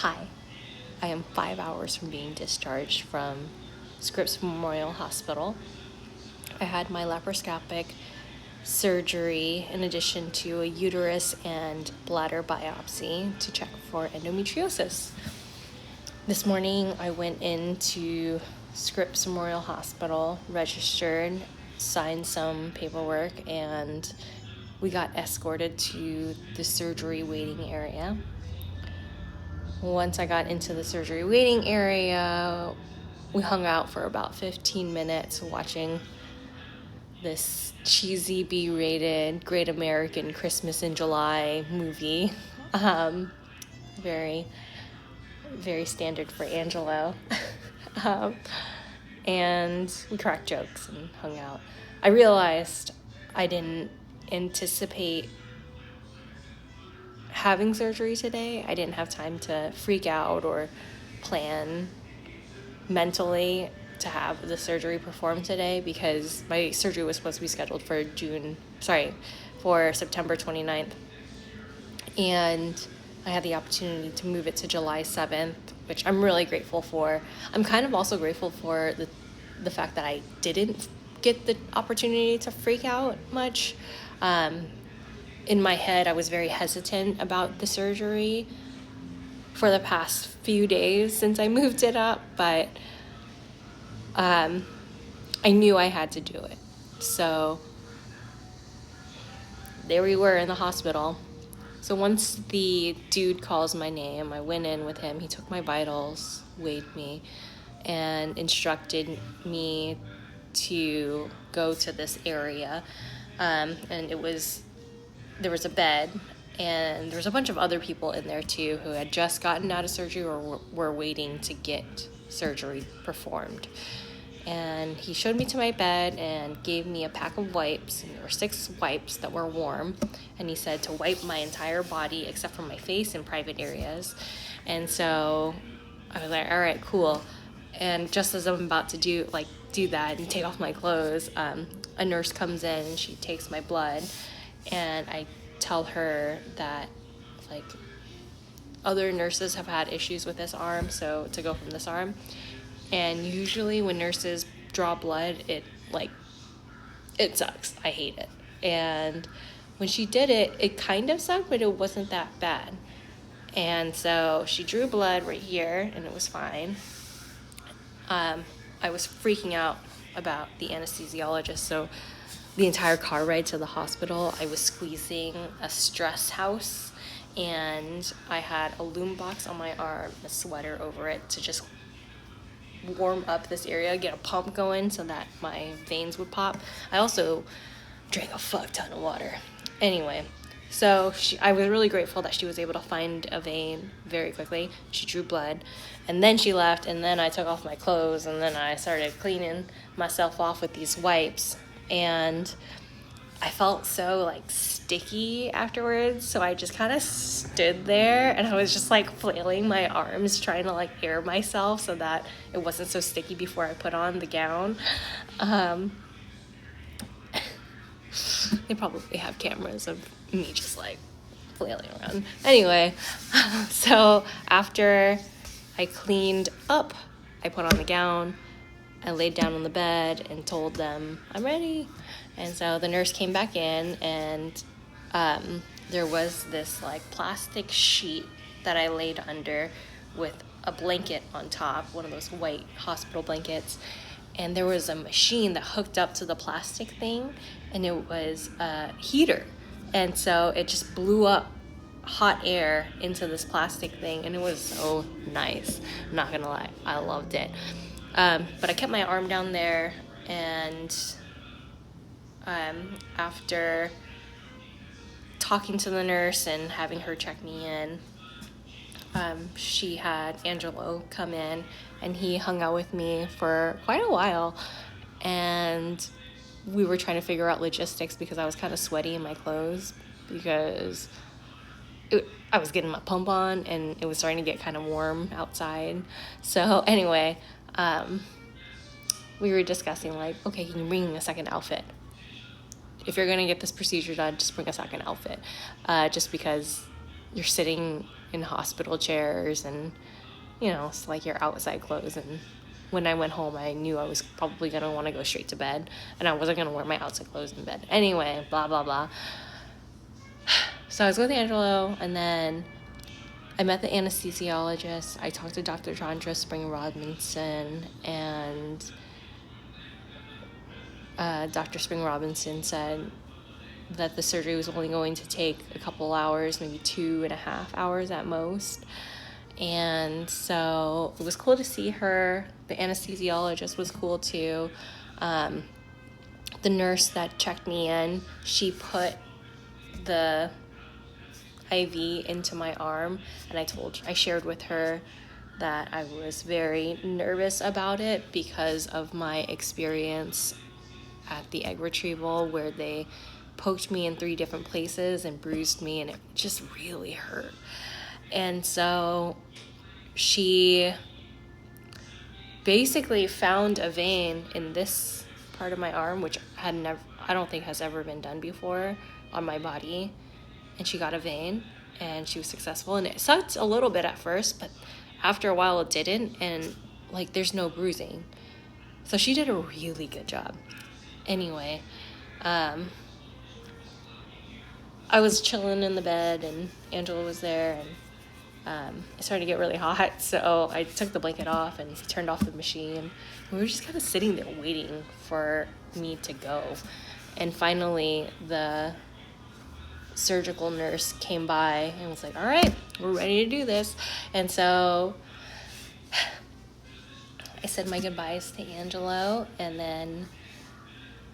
Hi, I am 5 hours from being discharged from Scripps Memorial Hospital. I had my laparoscopic surgery in addition to a uterus and bladder biopsy to check for endometriosis. This morning I went into Scripps Memorial Hospital, registered, signed some paperwork, and we got escorted to the surgery waiting area. Once I got into the surgery waiting area, we hung out for about 15 minutes watching this cheesy B-rated Great American Christmas in July movie. Very, very standard for Angelo. And we cracked jokes and hung out. I realized I didn't anticipate having surgery today. I didn't have time to freak out or plan mentally to have the surgery performed today because my surgery was supposed to be scheduled for September 29th. And I had the opportunity to move it to July 7th, which I'm really grateful for. I'm kind of also grateful for the fact that I didn't get the opportunity to freak out much. In my head, I was very hesitant about the surgery for the past few days since I moved it up, but I knew I had to do it. So there we were in the hospital. So once the dude calls my name, I went in with him. He took my vitals, weighed me, and instructed me to go to this area. And there was a bed, and there was a bunch of other people in there too who had just gotten out of surgery or were waiting to get surgery performed. And he showed me to my bed and gave me a pack of wipes, and there were 6 wipes that were warm, and he said to wipe my entire body except for my face and private areas. And so I was like, all right, cool. And just as I'm about to do that and take off my clothes, a nurse comes in and she takes my blood, and I tell her that other nurses have had issues with this arm, so to go from this arm. And usually when nurses draw blood, it sucks. I hate it. And when she did it, it kind of sucked, but it wasn't that bad. And so she drew blood right here, and it was fine. I was freaking out about the anesthesiologist, so the entire car ride to the hospital, I was squeezing a stress house, and I had a loom box on my arm, a sweater over it to just warm up this area, get a pump going so that my veins would pop. I also drank a fuck ton of water. Anyway, so I was really grateful that she was able to find a vein very quickly. She drew blood, and then she left, and then I took off my clothes, and then I started cleaning myself off with these wipes. And I felt so sticky afterwards, so I just kind of stood there, and I was just flailing my arms trying to air myself so that it wasn't so sticky before I put on the gown. They probably have cameras of me just flailing around. Anyway, so after I cleaned up, I put on the gown, I laid down on the bed and told them I'm ready. And so the nurse came back in, and there was this plastic sheet that I laid under with a blanket on top, one of those white hospital blankets. And there was a machine that hooked up to the plastic thing, and it was a heater. And so it just blew up hot air into this plastic thing, and it was so nice. I'm not gonna lie, I loved it. But I kept my arm down there, and after talking to the nurse and having her check me in, she had Angelo come in, and he hung out with me for quite a while, and we were trying to figure out logistics because I was kind of sweaty in my clothes because I was getting my pump on, and it was starting to get kind of warm outside. So anyway, we were discussing okay, can you bring a second outfit? If you're going to get this procedure done, just bring a second outfit. Just because you're sitting in hospital chairs and, you know, it's like your outside clothes. And when I went home, I knew I was probably going to want to go straight to bed, and I wasn't going to wear my outside clothes in bed. Anyway, blah, blah, blah. So I was with Angelo, and then I met the anesthesiologist. I talked to Dr. Chandra Spring Robinson, and Dr. Spring Robinson said that the surgery was only going to take a couple hours, maybe 2.5 hours at most. And so it was cool to see her. The anesthesiologist was cool too. The nurse that checked me in, she put the IV into my arm, and I shared with her that I was very nervous about it because of my experience at the egg retrieval, where they poked me in 3 different places and bruised me, and it just really hurt. And so she basically found a vein in this part of my arm, which I don't think has ever been done before on my body. And she got a vein, and she was successful. And it sucked a little bit at first, but after a while it didn't, and like there's no bruising. So she did a really good job. Anyway, I was chilling in the bed, and Angela was there, and it started to get really hot, so I took the blanket off and turned off the machine. And we were just kind of sitting there waiting for me to go. And finally, the surgical nurse came by and was like, all right, we're ready to do this. And so I said my goodbyes to Angelo, and then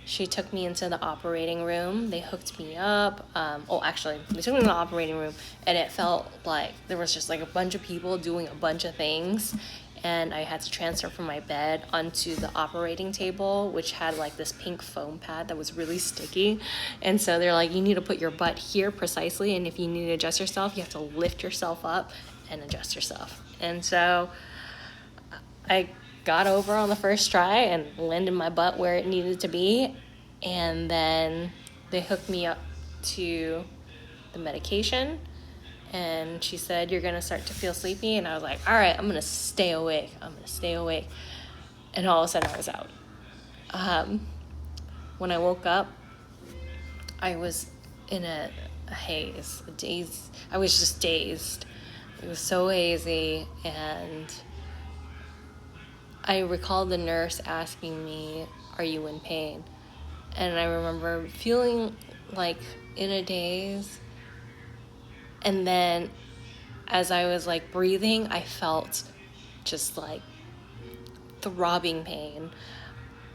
she took me into the operating room. They hooked me up. They took me to the operating room, and it felt like there was just like a bunch of people doing a bunch of things. And I had to transfer from my bed onto the operating table, which had like this pink foam pad that was really sticky. And so they're like, you need to put your butt here precisely, and if you need to adjust yourself, you have to lift yourself up and adjust yourself. And so I got over on the first try and landed my butt where it needed to be. And then they hooked me up to the medication, and she said, you're going to start to feel sleepy. And I was like, all right, I'm going to stay awake. And all of a sudden I was out. When I woke up, I was in a haze, a daze. I was just dazed. It was so hazy, and I recall the nurse asking me, are you in pain? And I remember feeling like in a daze. And then as I was like breathing, I felt just like throbbing pain.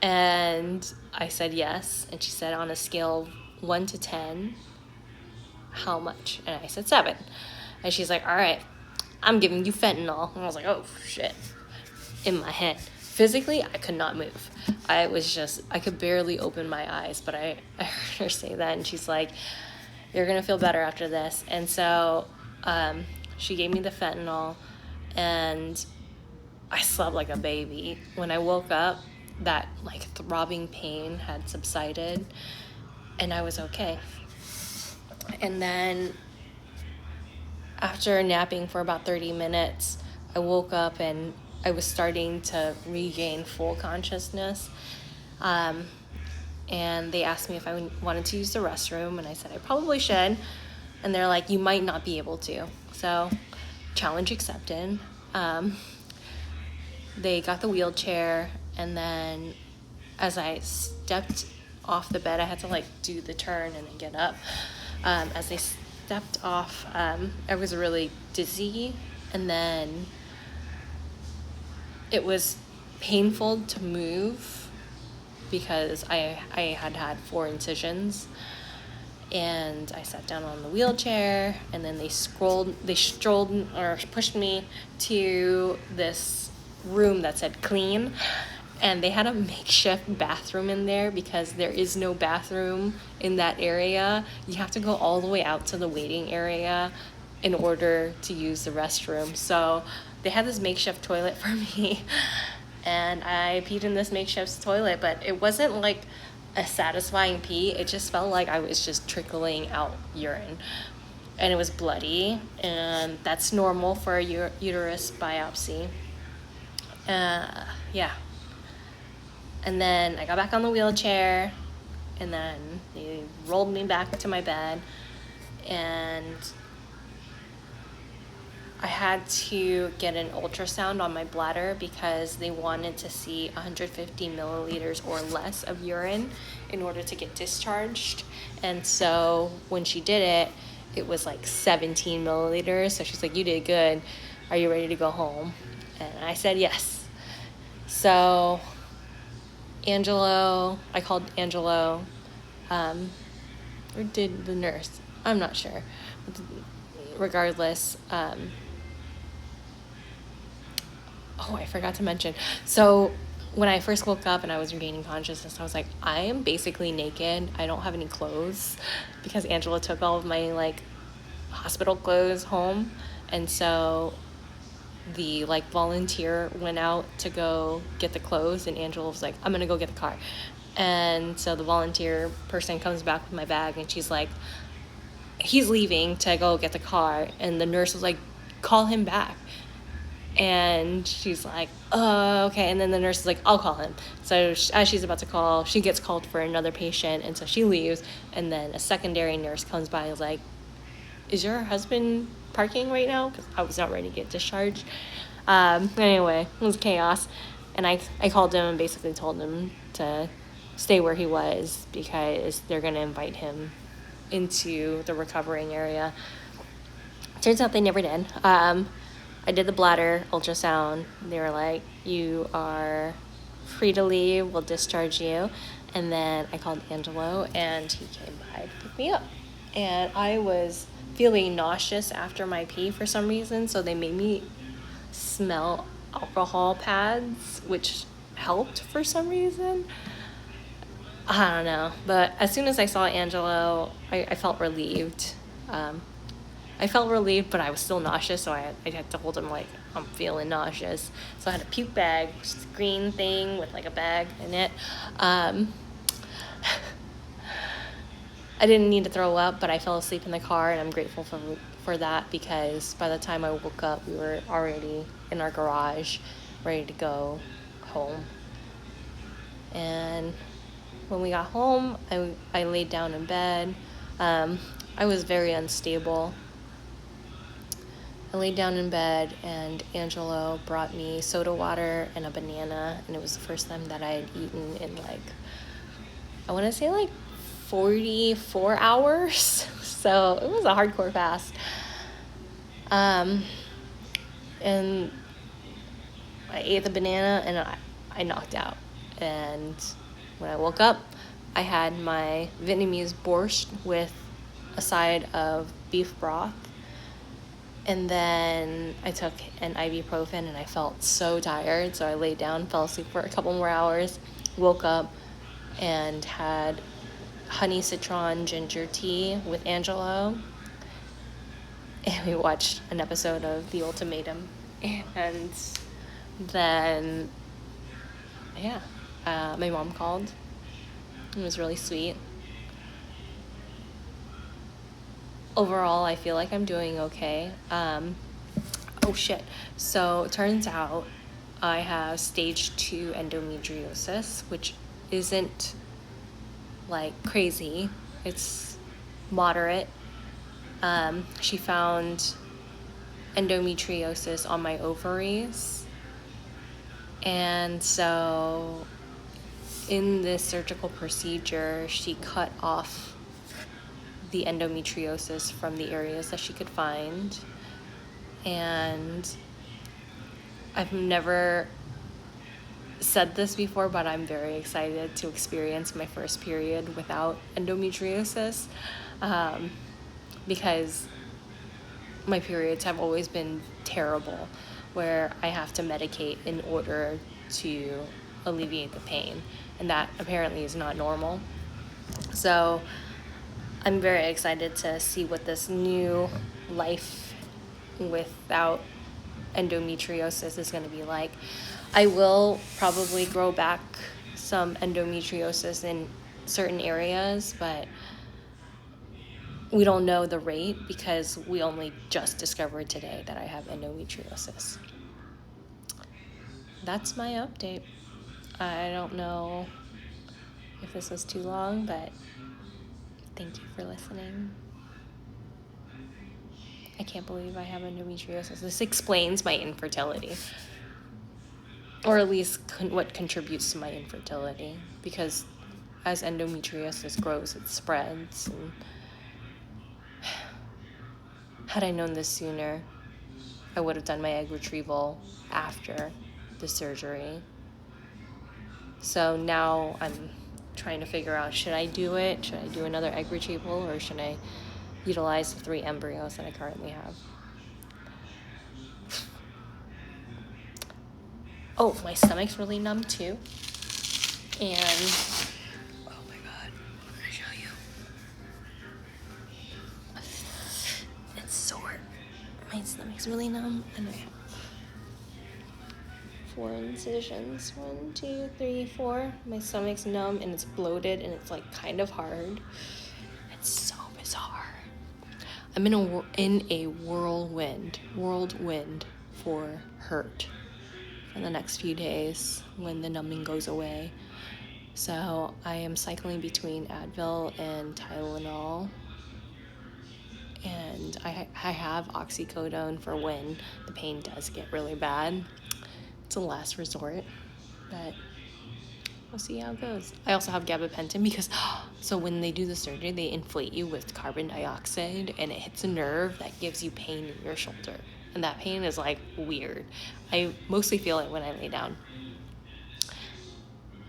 And I said yes. And she said, on a scale of 1 to 10, how much? And I said 7. And she's like, all right, I'm giving you fentanyl. And I was like, oh shit. In my head. Physically, I could not move. I could barely open my eyes, but I heard her say that, and she's like, you're going to feel better after this. And so she gave me the fentanyl, and I slept like a baby. When I woke up, that like throbbing pain had subsided, and I was okay. And then after napping for about 30 minutes, I woke up and I was starting to regain full consciousness. And they asked me if I wanted to use the restroom, and I said I probably should. And they're like, you might not be able to. So, challenge accepted. They got the wheelchair, and then as I stepped off the bed, I had to like do the turn and then get up. As they stepped off, I was really dizzy, and then it was painful to move because I had 4 incisions. And I sat down on the wheelchair, and then they pushed me to this room that said clean. And they had a makeshift bathroom in there because there is no bathroom in that area. You have to go all the way out to the waiting area in order to use the restroom. So they had this makeshift toilet for me, and I peed in this makeshift toilet, but it wasn't like a satisfying pee. It just felt like I was just trickling out urine. and it was bloody, and that's normal for a uterus biopsy. Yeah. And then I got back on the wheelchair, and then they rolled me back to my bed, and I had to get an ultrasound on my bladder because they wanted to see 150 milliliters or less of urine in order to get discharged. And so when she did it, it was like 17 milliliters. So she's like, "You did good. Are you ready to go home?" And I said yes. So I called Angelo, or did the nurse? I'm not sure. Regardless, I forgot to mention. So when I first woke up and I was regaining consciousness, I was like, I am basically naked. I don't have any clothes because Angela took all of my hospital clothes home. And so the volunteer went out to go get the clothes, and Angela was like, "I'm going to go get the car." And so the volunteer person comes back with my bag, and she's like, "He's leaving to go get the car." And the nurse was like, "Call him back." And she's like, "Oh, okay." And then the nurse is like, "I'll call him." So as she's about to call, she gets called for another patient. And so she leaves. And then a secondary nurse comes by and is like, "Is your husband parking right now?" Because I was not ready to get discharged. Anyway, it was chaos. And I called him and basically told him to stay where he was because they're going to invite him into the recovering area. Turns out they never did. I did the bladder ultrasound. They were like, "You are free to leave. We'll discharge you." And then I called Angelo, and he came by to pick me up. And I was feeling nauseous after my pee for some reason, so they made me smell alcohol pads, which helped for some reason. I don't know. But as soon as I saw Angelo, I felt relieved. But I was still nauseous, so I had to hold him like, "I'm feeling nauseous." So I had a puke bag, which is a green thing with a bag in it. I didn't need to throw up, but I fell asleep in the car, and I'm grateful for that because by the time I woke up, we were already in our garage, ready to go home. And when we got home, I laid down in bed. I was very unstable. I laid down in bed, and Angelo brought me soda water and a banana, and it was the first time that I had eaten in I want to say 44 hours. So it was a hardcore fast. And I ate the banana, and I knocked out. And when I woke up, I had my Vietnamese borscht with a side of beef broth. And then I took an ibuprofen, and I felt so tired. So I laid down, fell asleep for a couple more hours, woke up, and had honey citron ginger tea with Angelo. And we watched an episode of The Ultimatum. And then, my mom called. It was really sweet. Overall, I feel like I'm doing okay. So it turns out I have stage 2 endometriosis, which isn't crazy. It's moderate. She found endometriosis on my ovaries. And so in this surgical procedure, she cut off the endometriosis from the areas that she could find. And I've never said this before, but I'm very excited to experience my first period without endometriosis, because my periods have always been terrible, where I have to medicate in order to alleviate the pain, and that apparently is not normal. So I'm very excited to see what this new life without endometriosis is going to be like. I will probably grow back some endometriosis in certain areas, but we don't know the rate because we only just discovered today that I have endometriosis. That's my update. I don't know if this was too long, but thank you for listening. I can't believe I have endometriosis. This explains my infertility, or at least what contributes to my infertility, because as endometriosis grows, it spreads. And had I known this sooner, I would have done my egg retrieval after the surgery. So now I'm trying to figure out, should I do it? Should I do another egg retrieval, or should I utilize the 3 embryos that I currently have? Oh, my stomach's really numb too. And oh my god, I'm gonna show you. It's sore. My stomach's really numb, and I have 4 incisions. 1, 2, 3, 4. My stomach's numb and it's bloated and it's like kind of hard. It's so bizarre. I'm in a whirlwind for hurt for the next few days when the numbing goes away. So I am cycling between Advil and Tylenol, and I have oxycodone for when the pain does get really bad. It's a last resort, but we'll see how it goes. I also have gabapentin because, so when they do the surgery, they inflate you with carbon dioxide and it hits a nerve that gives you pain in your shoulder. And that pain is like weird. I mostly feel it when I lay down.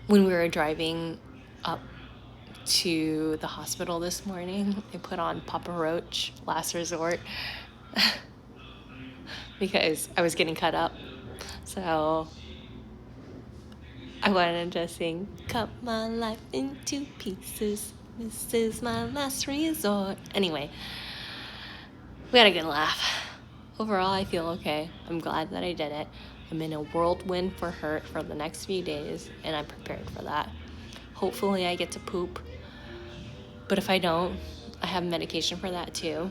When we were driving up to the hospital this morning, I put on Papa Roach, Last Resort, because I was getting cut up. So I wanted to sing, cut my life into pieces, this is my last resort. Anyway, we had a good laugh. Overall, I feel okay. I'm glad that I did it. I'm in a whirlwind for hurt for the next few days, and I'm prepared for that. Hopefully I get to poop, but if I don't, I have medication for that too.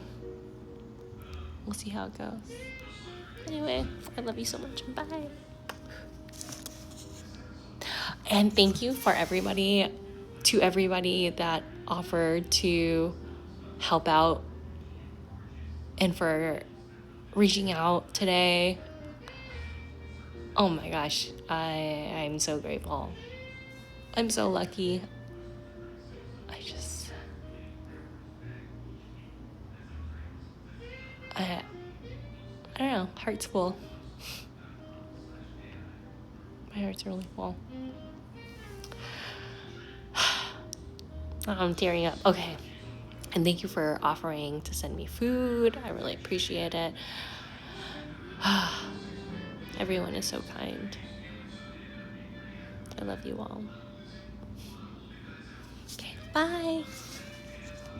We'll see how it goes. Anyway, I love you so much. Bye. And thank you to everybody that offered to help out and for reaching out today. Oh my gosh, I'm so grateful. I'm so lucky. I don't know, heart's full. My heart's really full. I'm tearing up. Okay. And thank you for offering to send me food. I really appreciate it. Everyone is so kind. I love you all. Okay, bye.